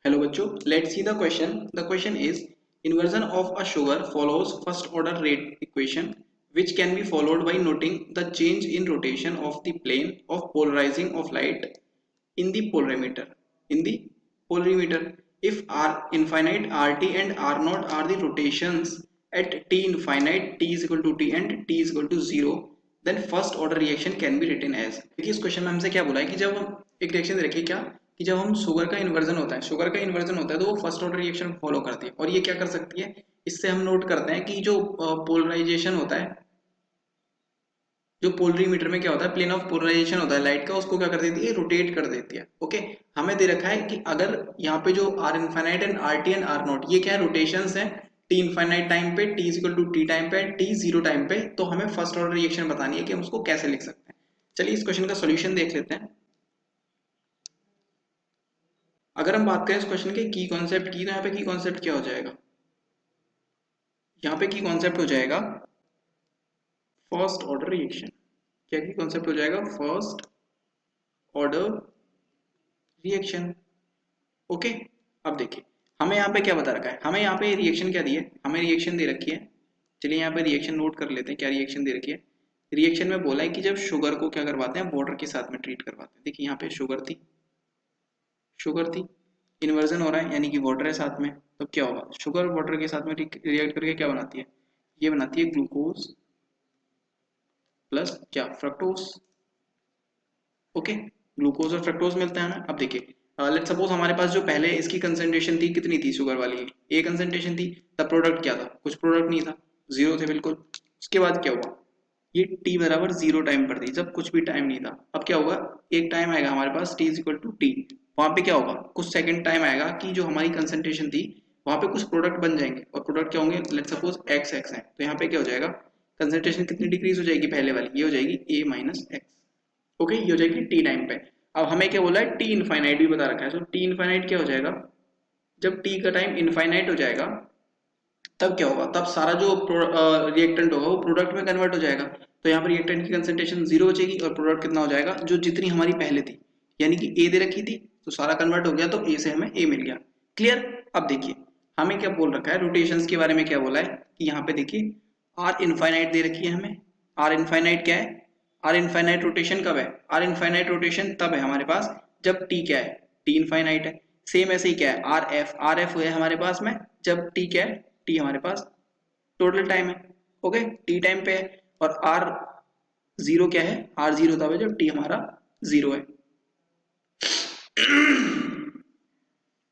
Hello बच्चों, let's see the question. The question is inversion of a sugar follows first order rate equation which can be followed by noting the change in rotation of the plane of polarizing of light in the polarimeter. In the polarimeter, if r infinite, rt and r naught are the rotations at t infinite, t is equal to t and t is equal to 0, then first order reaction can be written as. देखिए इस question में हमसे क्या बोला है कि जब हम एक रिएक्शन रखिए क्या कि जब हम शुगर का इन्वर्जन होता है तो वो फर्स्ट ऑर्डर रिएक्शन फॉलो करती है और ये क्या कर सकती है, इससे हम नोट करते हैं कि जो पोलराइजेशन होता है, जो पोलरीमीटर में क्या होता है, प्लेन ऑफ पोलराइजेशन होता है लाइट का, उसको क्या कर देती है, रोटेट कर देती है। ओके, हमें दे रखा है कि अगर यहाँ पे जो R infinite and R T and R naught ये क्या है, रोटेशंस है टी इनफाइनाइट टाइम पे, T is equal to T time पे, टी जीरो टाइम पे, तो हमें फर्स्ट ऑर्डर रिएक्शन बतानी है कि हम उसको कैसे लिख सकते हैं। चलिए इस क्वेश्चन का सोल्यूशन देख लेते हैं। अगर हम बात करें इस क्वेश्चन के की कॉन्सेप्ट की, तो यहाँ पे की कॉन्सेप्ट क्या हो जाएगा, यहाँ पे की कॉन्सेप्ट हो जाएगा फर्स्ट ऑर्डर रिएक्शन। क्या की कॉन्सेप्ट हो जाएगा, फर्स्ट ऑर्डर रिएक्शन। ओके, अब देखिए हमें यहाँ पे क्या बता रखा है, हमें यहाँ पे रिएक्शन क्या दी है, हमें रिएक्शन दे रखी है। चलिए यहाँ पे रिएक्शन नोट कर लेते हैं, क्या रिएक्शन दे रखी है। रिएक्शन में बोला है कि जब शुगर को क्या करवाते हैं, वाटर के साथ में ट्रीट करवाते हैं। देखिए यहाँ पे शुगर थी, इन्वर्जन हो रहा है यानी कि वाटर है साथ में, तो क्या होगा, शुगर वाटर के साथ में रिएक्ट करके क्या बनाती है, ये बनाती है ग्लूकोज प्लस क्या, फ्रक्टोज। ओके, ग्लूकोज और फ्रक्टोज मिलता है ना। अब देखिए लेट्स सपोज हमारे पास जो पहले इसकी कंसेंट्रेशन थी कितनी थी, शुगर वाली ए कंसेंट्रेशन थी, तब प्रोडक्ट क्या था, कुछ प्रोडक्ट नहीं था, जीरो थे बिल्कुल। उसके बाद क्या हुआ, ये टी बराबर जीरो टाइम पर थी, जब कुछ भी टाइम नहीं था। अब क्या होगा, एक टाइम आएगा हमारे पास T is equal to T, वहां पे क्या होगा, कुछ सेकंड टाइम आएगा कि जो हमारी कंसेंट्रेशन थी वहां पे कुछ प्रोडक्ट बन जाएंगे, और प्रोडक्ट क्या होंगे, लेट्स सपोज एक्स एक्स है, तो यहाँ पे क्या हो जाएगा, कंसेंट्रेशन कितनी डिक्रीज हो जाएगी, पहले वाली ये हो जाएगी ए माइनस एक्स। ओके, ये हो जाएगी टी टाइम पे। अब हमें क्या बोला है, टी इनफाइनाइट भी बता रखा है, तो टी इनफाइनाइट क्या हो जाएगा, जब टी का टाइम इनफाइनाइट हो जाएगा तब क्या होगा, तब सारा जो रिएक्टेंट होगा वो प्रोडक्ट में कन्वर्ट हो जाएगा। तो यहाँ पर रिएक्टेंट की कंसेंट्रेशन जीरो हो जाएगी और प्रोडक्ट कितना हो जाएगा, जो जितनी हमारी पहले थी, यानी कि ए दे रखी थी तो सारा कन्वर्ट हो गया, तो ए से हमें ए मिल गया। क्लियर। अब देखिए हमें क्या बोल रखा है, रोटेशंस के बारे में क्या बोला है कि यहाँ पे देखिए आर इनफाइनाइट दे रखी है हमें। आर इनफाइनाइट क्या है, आर इनफाइनाइट रोटेशन कब है, आर इनफाइनाइट रोटेशन तब है हमारे पास जब टी क्या है, टी इनफाइनाइट है। सेम ऐसे ही क्या है, आर एफ है हमारे पास में जब टी क्या है, टी हमारे पास टोटल टाइम है। ओके, टी टाइम पे है। और आर जीरो क्या है, आर जीरो तब है जब टी हमारा जीरो है।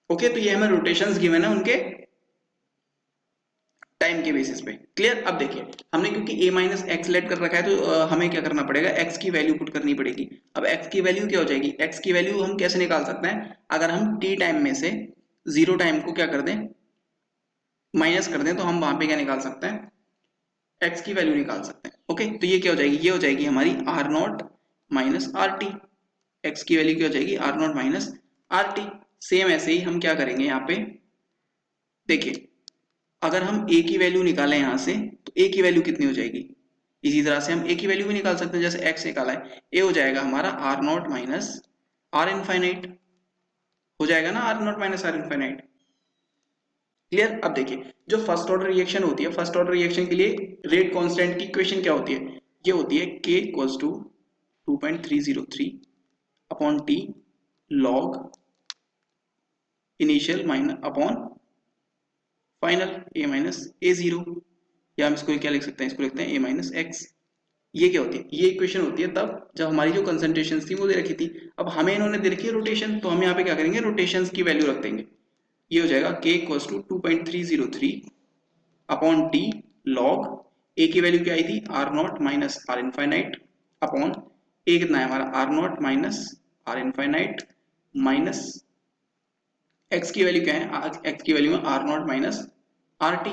ओके, तो ये हमें रोटेशंस गिवन है उनके टाइम के बेसिस पे। क्लियर। अब देखिए हमने क्योंकि a माइनस एक्स लेट कर रखा है, तो हमें क्या करना पड़ेगा, x की वैल्यू पुट करनी पड़ेगी। अब x की वैल्यू क्या हो जाएगी, x की वैल्यू हम कैसे निकाल सकते हैं, अगर हम t टाइम में से जीरो टाइम को क्या कर दें, माइनस कर दें, तो हम वहां पे क्या निकाल सकते हैं, x की वैल्यू निकाल सकते हैं। ओके, तो ये क्या हो जाएगी, ये हो जाएगी हमारी R naught minus R T. X की वैल्यू क्या हो जाएगी, R naught minus R T. Same ऐसे ही हम क्या करेंगे यहाँ पे, देखिए अगर हम a की वैल्यू निकालें यहाँ से, तो a की वैल्यू कितनी हो जाएगी, इसी तरह से हम a की वैल्यू भी निकाल सकते हैं, जैसे x निकाला है, a हो जाएगा हमारा R naught minus R infinite, हो जाएगा ना R naught minus R infinite. Clear. अब देखिए जो फर्स्ट ऑर्डर रिएक्शन होती है, फर्स्ट ऑर्डर रिएक्शन के लिए रेट कांस्टेंट की इक्वेशन क्या होती है, ये होती है k equals to 2.303 upon T log initial minus upon final a minus A zero, या हम इसको क्या लिख सकते हैं, इसको लिखते हैं a माइनस एक्स। ये क्या होती है, ये इक्वेशन होती है तब जब हमारी जो कंसंट्रेशन थी वो दे रखी थी। अब हमें इन्होंने दे रखी है रोटेशन, तो हम यहाँ पे क्या करेंगे, रोटेशंस की वैल्यू रख देंगे। ये हो जाएगा k equals to 2.303 upon T log A की वैल्यू क्या आई थी, R naught minus R infinite upon A कितना है हमारा, R naught minus R infinite minus X की वैल्यू क्या है, एक्स की वैल्यू है R naught minus R T.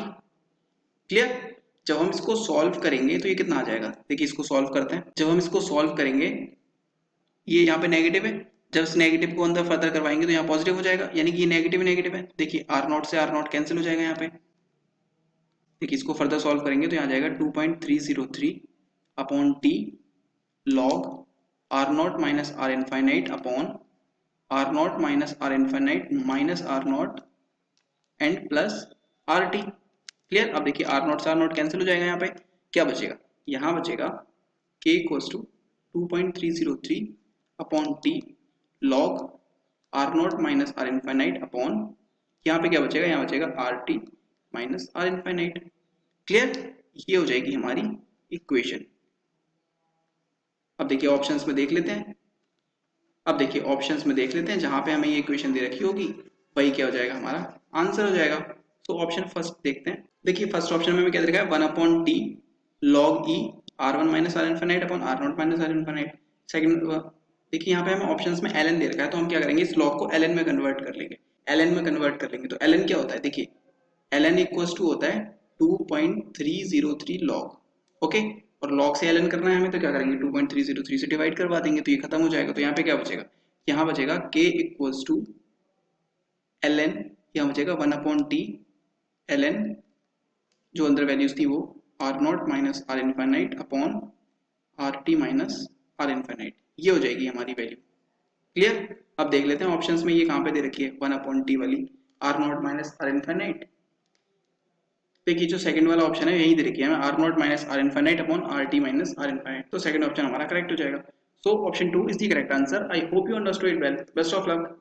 Clear. जब हम इसको सॉल्व करेंगे तो ये कितना आ जाएगा, देखिए इसको सॉल्व करते हैं, जब हम इसको सॉल्व करेंगे ये यहाँ पे नेगेटिव है, जब इस नेगेटिव को अंदर फर्दर करवाएंगे तो यहाँ पॉजिटिव हो जाएगा, यानी कि ये नेगेटिव नेगेटिव है। देखिए आर नॉट से आर नॉट कैंसिल हो जाएगा यहाँ पे। देखिए इसको फर्दर सॉल्व करेंगे तो यहाँ आ जाएगा 2.303 upon T log R naught minus R infinite upon R naught minus R infinite minus R naught and plus R T. Clear. अब देखिए आर नॉट से आर नॉट कैंसिल हो जाएगा, यहाँ पे क्या बचेगा, यहाँ बचेगा K equals to 2.303 upon T log R naught minus R infinite upon, यहाँ पे क्या बचेगा, यहाँ बचेगा R T minus R infinite. Clear. ये हो जाएगी हमारी इक्वेशन। अब देखिए ऑप्शंस में देख लेते हैं, जहां पे हमें ये इक्वेशन दे रखी होगी वही क्या हो जाएगा, हमारा आंसर हो जाएगा। तो ऑप्शन फर्स्ट देखते हैं। देखिए फर्स्ट ऑप्शन में हमें क्या दे रखा है, 1 upon T log e R one minus R infinite upon R naught minus R infinite. Second देखिए यहाँ पे हमें ऑप्शंस में ln दे रखा है, तो हम क्या करेंगे, इस लॉग को ln में कन्वर्ट कर लेंगे। तो ln क्या होता है, देखिए ln इक्वल्स टू होता है 2.303 लॉग। ओके, और log से ln करना है हमें, तो क्या करेंगे 2.303 से डिवाइड करवा देंगे, तो ये खत्म हो जाएगा। तो यहाँ पे क्या बचेगा, यहाँ बचेगा k इक्वल्स टू ln, यहाँ बचेगा 1 अपॉन टी ln, जो अंदर वैल्यूज थी वो R naught minus R infinite upon R T minus R infinite, ये हो जाएगी हमारी वैल्यू। क्लियर। अब देख लेते हैं ऑप्शंस में ये कहाँ पे दे रखी है, 1 अपॉन टी वाली R naught minus R infinite. देखिए जो सेकंड वाला ऑप्शन है यही दे रखी है हमें, R naught minus R infinite upon R T minus R infinite. तो सेकंड ऑप्शन हमारा करेक्ट हो जाएगा। So option 2 is the correct answer. I hope you understood it well. Best of luck.